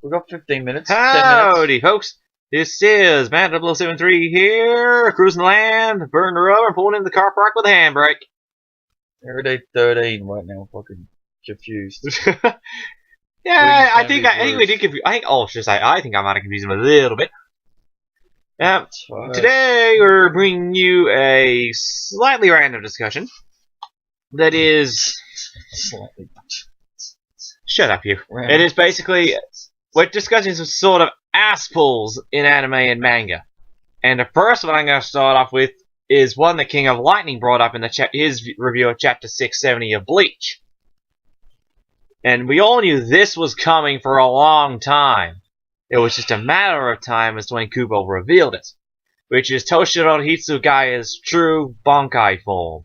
We've got 15 minutes. 10 minutes. Howdy, folks. This is Matt 0073 here, cruising the land, burning the rubber, pulling in the car park with a handbrake. They're at 8:13 right now. Fucking confused. Yeah, I think we did confuse. I think I might have confused him a little bit. Today we're bringing you a slightly random discussion. That is Slightly. Shut up, you. Random. It is basically we're discussing some sort of ass pulls in anime and manga. And the first one I'm going to start off with is one that King of Lightning brought up in his review of Chapter 670 of Bleach. And we all knew this was coming for a long time. It was just a matter of time as to when Kubo revealed it, which is Toshiro Hitsugaya's true Bankai form.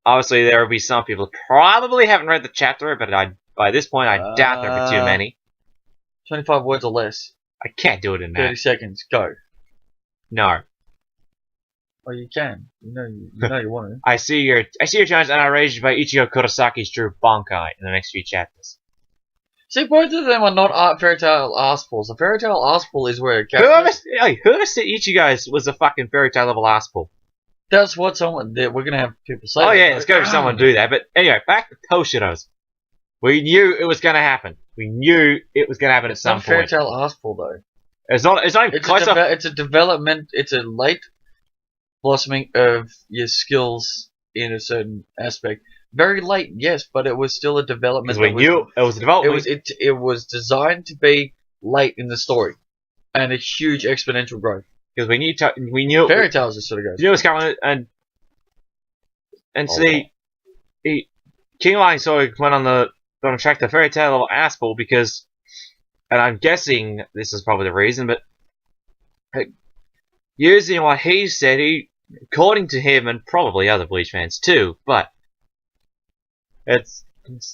Obviously, there will be some people who probably haven't read the chapter, but by this point, I doubt there will be too many. 25 words or less. I can't do it in 30 that. seconds. Go. No. Oh, you can. You know you want to. I see your challenge and outraged by Ichigo Kurosaki's true Bankai in the next few chapters. See, both of them are not Fairy Tail ass pulls. A Fairy Tail ass pull is where a Whoever said Ichigo's was a fucking Fairy Tail level ass pull? That's what we're gonna have people say. Oh yeah, let's go for someone do that. But anyway, back to Toshiro's. We knew it was going to happen. We knew it was going to happen at some point. Fairy Tail ass pull though. It's not even close enough. It's a development. It's a late blossoming of your skills in a certain aspect. Very late, yes, but it was still a development. Because we knew it was a development. It was designed to be late in the story, and a huge exponential growth. Because we knew Fairy Tales just sort of goes. You know what's coming, and see, King Lion sort of went on the track to Fairy Tail level ass pull because, and I'm guessing this is probably the reason, but using what he said, according to him and probably other Bleach fans too, but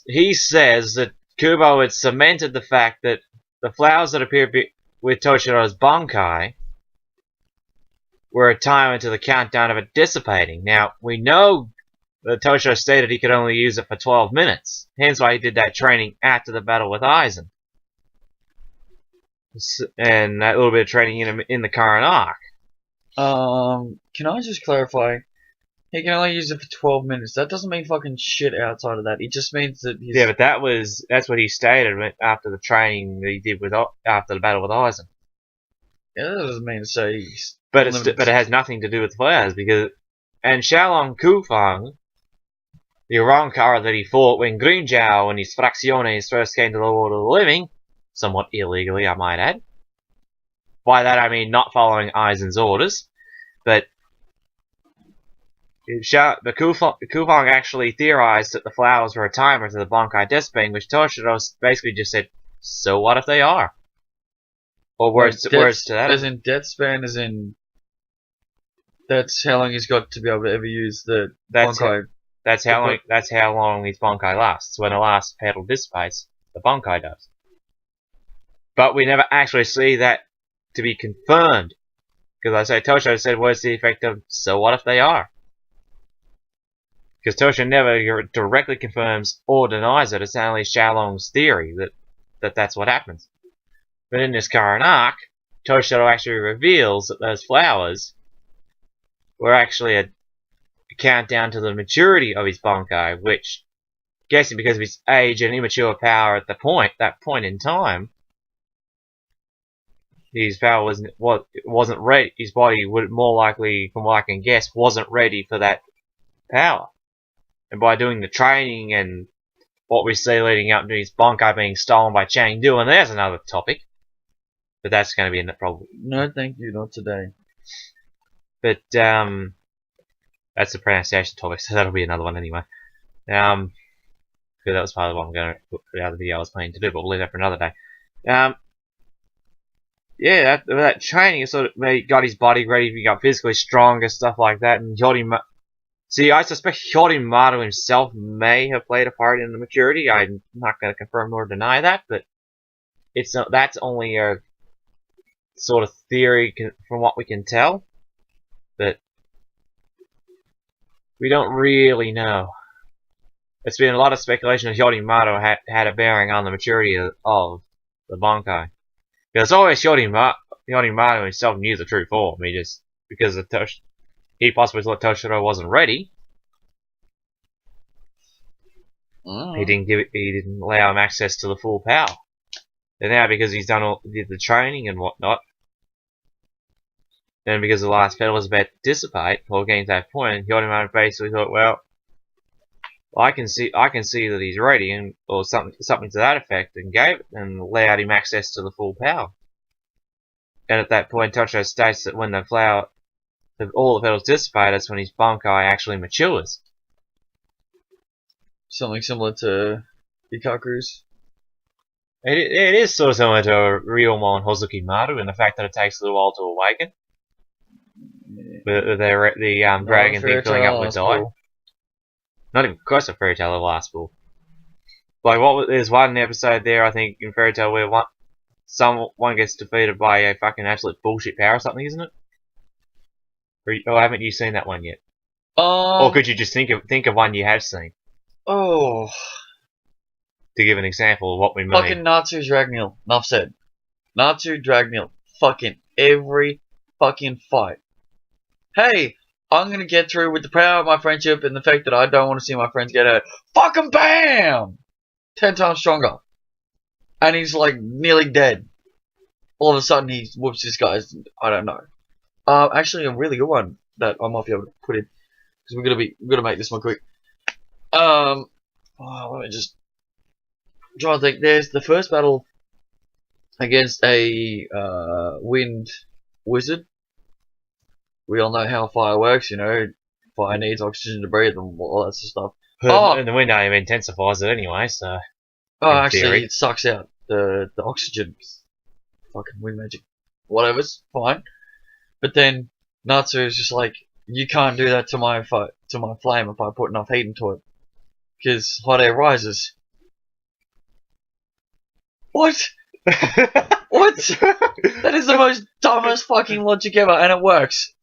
he says that Kubo had cemented the fact that the flowers that appear with Toshiro's Bankai were a time until the countdown of it dissipating. Now, we know that Toshiro stated he could only use it for 12 minutes, hence why he did that training after the battle with Aizen. And that little bit of training in the current arc. Can I just clarify? He can only use it for 12 minutes. That doesn't mean fucking shit outside of that. It just means that he's... Yeah, but that's what he stated after the training that he did after the battle with Aizen. Yeah, that doesn't mean to say... But it has nothing to do with the flowers, because... And Xiaolong Kufang, the Rancor that he fought when Green Zhao and his Fracciones first came to the world of the living, somewhat illegally, I might add. By that I mean not following Aizen's orders, but Kufang actually theorized that the flowers were a timer to the Bankai dissipating, which Toshiro basically just said, so what if they are? Or words to that. As in death span, as in... That's how long he's got to be able to ever use the Bankai. That's how long his Bankai lasts. When the last petal dissipates, the Bankai does. But we never actually see that to be confirmed. Because I say Toshiro said words to the effect of, so what if they are? Because Toshiro never directly confirms or denies it. It's only Xiaolong's theory that's what happens. But in this current arc, Toshiro actually reveals that those flowers were actually a countdown to the maturity of his Bankai, which, guessing because of his age and immature power at that point in time, his power wasn't ready. His body would more likely, from what I can guess, wasn't ready for that power. And by doing the training and what we see leading up to his Bankai being stolen by Chengdu, and there's another topic, but that's going to be in the problem. No, thank you, not today. But that's the pronunciation topic, so that'll be another one anyway. Because that was part of what I'm going to put out of the video I was planning to do, but we'll leave that for another day. Yeah, that training sort of got his body ready, he got physically stronger, stuff like that, and See, I suspect Hyorin himself may have played a part in the maturity. I'm not going to confirm nor deny that, but that's only a sort of theory from what we can tell. But we don't really know. There's been a lot of speculation that Yorimaru had a bearing on the maturity of the Bankai. Because always Yorimaru himself knew the true form. He just, because he possibly thought Toshiro wasn't ready. He didn't allow him access to the full power. And now because he's did the training and whatnot, then because the last battle was about to dissipate, or getting to that point, Yorimaru basically thought, well, I can see that he's ready, or something to that effect, and allowed him access to the full power. And at that point, Toshiro states that when all the petals dissipate, that's when his Bankai actually matures. Something similar to Ikaku's. It is sort of similar to Ryomon Hozukimaru in the fact that it takes a little while to awaken. Yeah. The dragon thing filling up with dye. Not even close to Fairy Tail level Aspel. Like, there's one episode there, I think, in Fairy Tail where someone gets defeated by a fucking absolute bullshit power or something, isn't it? Or haven't you seen that one yet? Or could you just think of one you have seen? Oh. To give an example of what we mean. Fucking Natsu Dragneel. Enough said. Natsu Dragneel. Fucking every fucking fight. Hey, I'm gonna get through with the power of my friendship and the fact that I don't want to see my friends get hurt. Fucking BAM! 10 times stronger. And he's like nearly dead. All of a sudden he whoops this guy's, I don't know. Actually a really good one that I might be able to put in. Because we're gonna make this one quick. Let me just try and think. There's the first battle against a wind wizard. We all know how fire works, you know. Fire needs oxygen to breathe and all that sort of stuff. And the wind even intensifies it anyway, so. Oh, actually, it sucks out the oxygen. Fucking wind magic. Whatever's fine. But then Natsu is just like, you can't do that to my flame if I put enough heat into it. Because hot air rises. What? What? That is the most dumbest fucking logic ever, and it works.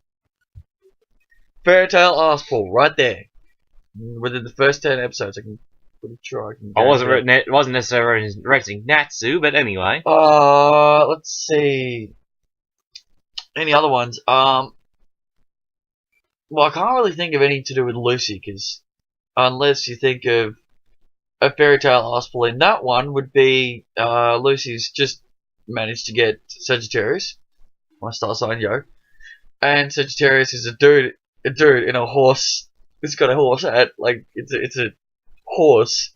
Fairy Tail Aspel, right there. Within the first 10 episodes, I'm pretty sure I can. It wasn't necessarily referencing Natsu, but anyway. Let's see. Any other ones? Well, I can't really think of any to do with Lucy, because unless you think of a Fairy Tail Aspel in that one, would be Lucy's just managed to get Sagittarius, my star sign, yo, and Sagittarius is a dude in a horse. It's got a horse hat, like it's a horse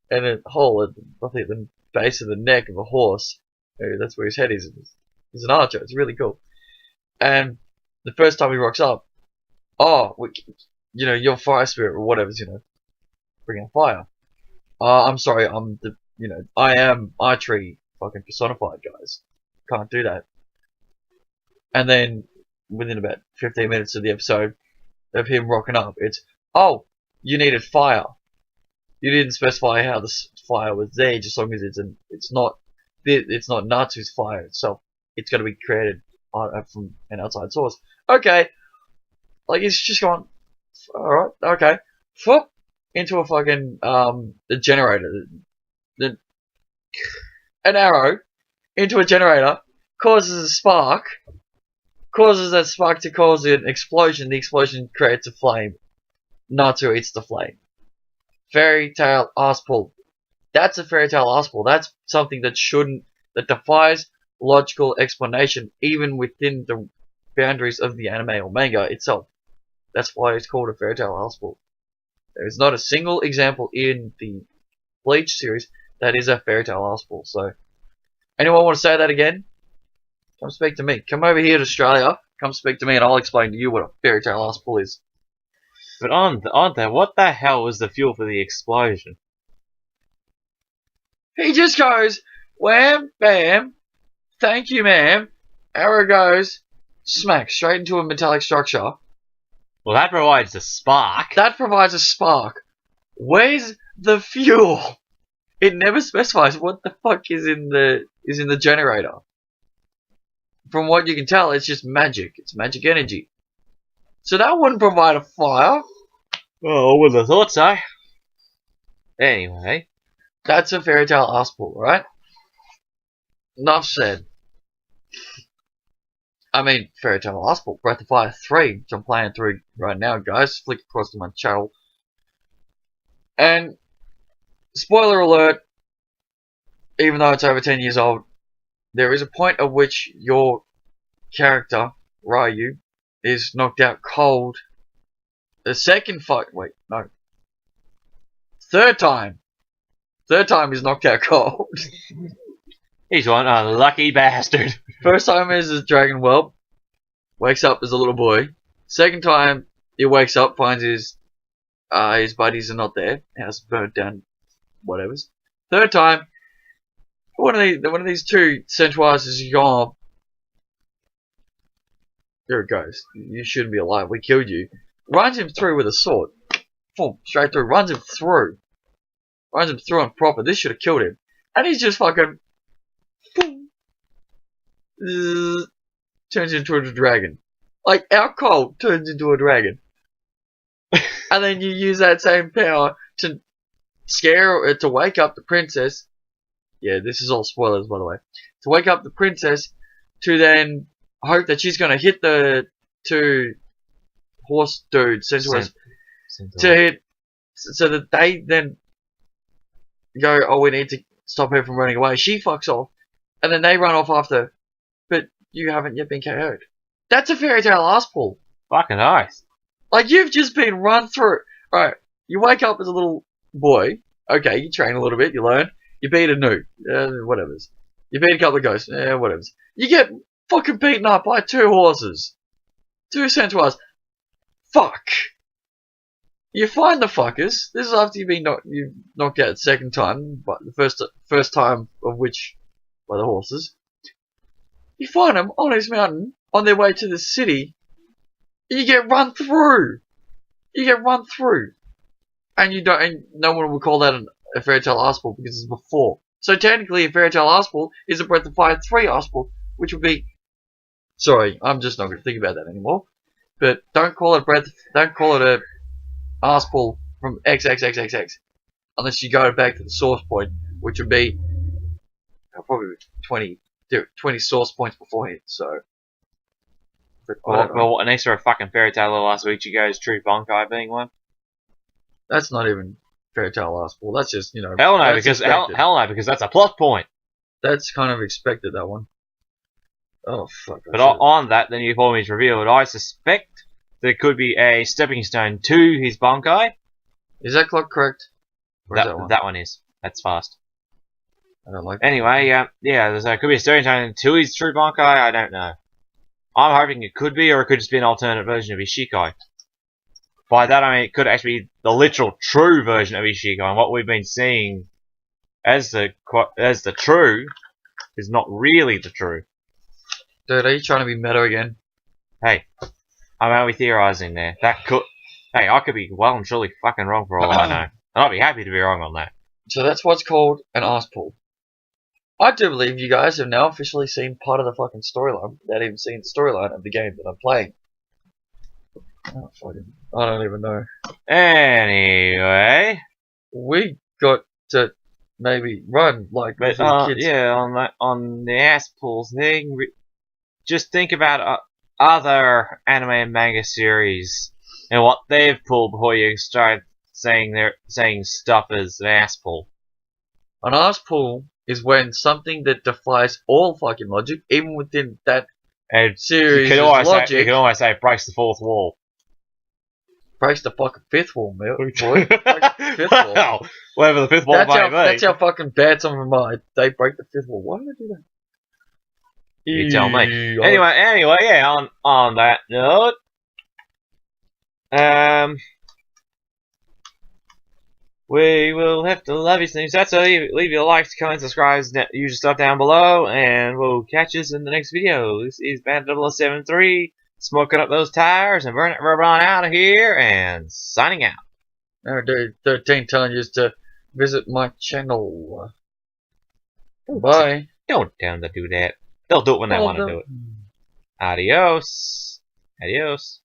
and a hole at I think the base of the neck of a horse. That's where his head is. He's an archer. It's really cool. And the first time he rocks up, you're fire spirit or whatever's, bringing fire. I'm sorry, I am archery fucking personified, guys. Can't do that. And then within about 15 minutes of the episode of him rocking up, it's, you needed fire. You didn't specify how the fire was there, just as long as it's not Natsu's fire itself. It's got to be created from an outside source. Okay, like it's just gone. All right, okay, flip into a fucking the generator. An arrow into a generator causes a spark. Causes that spark to cause an explosion. The explosion creates a flame. Natsu eats the flame. Fairy Tail Aspel. That's a Fairy Tail Aspel. That's something that defies logical explanation, even within the boundaries of the anime or manga itself. That's why it's called a Fairy Tail Aspel. There is not a single example in the Bleach series that is a Fairy Tail Aspel. So, anyone want to say that again? Come speak to me. Come over here to Australia. Come speak to me and I'll explain to you what a Fairy Tail Aspel is. But on that, what the hell was the fuel for the explosion? He just goes, wham, bam, thank you, ma'am. Arrow goes, smack, straight into a metallic structure. Well, that provides a spark. That provides a spark. Where's the fuel? It never specifies what the fuck is in the generator. From what you can tell, it's just magic. It's magic energy. So that wouldn't provide a fire. Oh, I would have thought so. Anyway. That's a Fairy Tail Aspal, right? Enough said. I mean, Fairy Tail Aspal, Breath of Fire 3, which I'm playing through right now, guys. Flick across to my channel. And, spoiler alert, even though it's over 10 years old, there is a point at which your character, Ryu, is knocked out cold. The second fight, wait, no. Third time he's knocked out cold. He's one unlucky bastard. First time is a dragon whelp. Wakes up as a little boy. Second time he wakes up, finds his buddies are not there. House burnt down, whatever's. Third time, one of these two centaurs is gone. There it goes. You shouldn't be alive. We killed you. Runs him through with a sword. Boom, straight through. Runs him through. Runs him through on proper. This should have killed him. And he's just fucking boom, turns into a dragon. Like, out cold turns into a dragon. And then you use that same power to scare, to wake up the princess. Yeah, this is all spoilers, by the way. To wake up the princess, to then hope that she's going to hit the two horse dudes, centaurs, to hit, so that they then go, oh, we need to stop her from running away. She fucks off, and then they run off after, but you haven't yet been KO'd. That's a Fairy Tail Aspal. Fucking nice. Like, you've just been run through. Right, you wake up as a little boy. Okay, you train a little bit, you learn. You beat a noob. Whatever's. You beat a couple of ghosts. Whatever's. You get fucking beaten up by two horses. Two centaurs. Fuck. You find the fuckers. This is after you've knocked out the second time, but the first time of which by the horses. You find them on this mountain on their way to the city. You get run through. You get run through, and you don't. And no one will call that a Fairy Tail Aspal because it's before. So technically, a Fairy Tail Aspal is a Breath of Fire 3 Aspal, which would be. Sorry, I'm just not going to think about that anymore. But don't call it Don't call it a Aspal from XXXXX, unless you go back to the source point, which would be probably 20 source points beforehand. So. Well, next to a fucking Fairy Tail last week, you goes True Bankai being one. That's not even Fairy Tail Aspal. That's just, you know. Hell no, because that's a plot point. That's kind of expected, that one. Oh fuck. But on that, the new form is revealed. I suspect there could be a stepping stone to his Bankai. Is that clock correct? That one is. That's fast. I don't like. Anyway, there could be a stepping stone to his true Bankai. I don't know. I'm hoping it could be, or it could just be an alternate version of Ishikai. By that I mean it could actually be the literal true version of Ishikai, and what we've been seeing as the true is not really the true. Dude, are you trying to be meta again? Hey, I'm only theorizing there. Hey, I could be well and truly fucking wrong for all I know. And I'd be happy to be wrong on that. So that's what's called an Aspal. I do believe you guys have now officially seen part of the fucking storyline without even seeing the storyline of the game that I'm playing. Oh, I don't even know. Anyway, we got to maybe run like kids. Yeah, on the Aspal thing, just think about other anime and manga series and what they've pulled before you start saying stuff as an Aspal. An Aspal is when something that defies all fucking logic, even within that series logic. You can always say it breaks the fourth wall. Breaks the fucking fifth wall, boy. Breaks the fifth wall. Whatever the fifth wall may be. That's how fucking bad some of them are. They break the fifth wall. Why did I do that? You tell me. Anyway, yeah, on that note, we will have to love you soon. So leave your likes, comments, subscribes, usual stuff down below, and we'll catch us in the next video. This is Bad0073, smoking up those tires and burning everyone out of here, and signing out. Dude, 13 telling you to visit my channel. Bye. Don't tell them to do that. They'll do it when they want to do it. Adios. Adios.